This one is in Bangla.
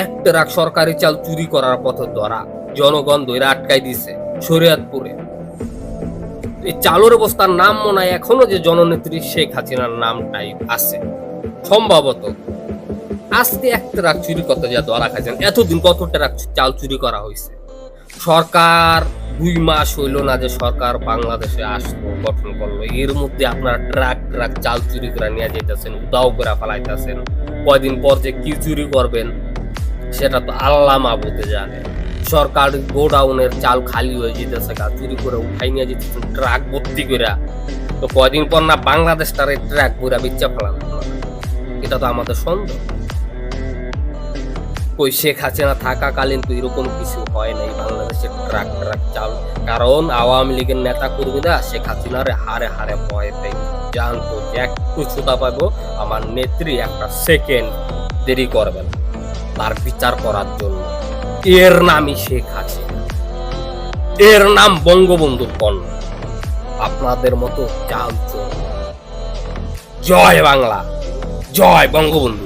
এক ট্রাক সরকারি চাল চুরি করার পথে ধরা, জনগণ ধরে আটকাই দিছে শরীয়তপুরে। এই চালুর অবস্থার নাম মনে হয় এখনো যে জননেত্রী শেখ হাসিনার নামটাই আছে সম্ভবত। আজকে এক ট্রাক চুরি করতে যা ধরা খাইছেন, এতদিন কত ট্রাক চাল চুরি করা হয়েছে? সরকার 2 মাস হইল না যে সরকার বাংলাদেশে আসলো, গঠন করলো, এর মধ্যে আপনারা ট্রাক ট্রাক চাল চুরি করে নিয়ে যেতেছেন, উদাও করে ফেলাইতেছেন। কয়দিন পর যে কি চুরি করবেন সেটা তো আল্লাহ মাবুদে জানে। সরকার গোডাউনের চাল খালি হয়ে যেতেছে, চুরি করে উঠাই নিয়ে যেতেছেন ট্রাক ভর্তি করে। তো কয়দিন পর না বাংলাদেশটার ট্রাক ঘুরা বিচ্ছা ফেলান, এটা তো আমাদের সন্দেহ। ওই শেখ হাসিনা থাকাকালীন তো এরকম কিছু হয় নাই বাংলাদেশের ট্রাক ট্রাক চাল, কারণ আওয়ামী লীগের নেতা কর্মীরা শেখ হাসিনার হারে হারে ভয় পেয়ে জানতো যে একটু ছুতা পাবো আমার নেত্রী একটা সেকেন্ড দেরি করবেন তার বিচার করার জন্য। এর নামই শেখ হাসিনা, এর নাম বঙ্গবন্ধুর কন্যা। আপনাদের মতো চাল চোর। জয় বাংলা, জয় বঙ্গবন্ধু।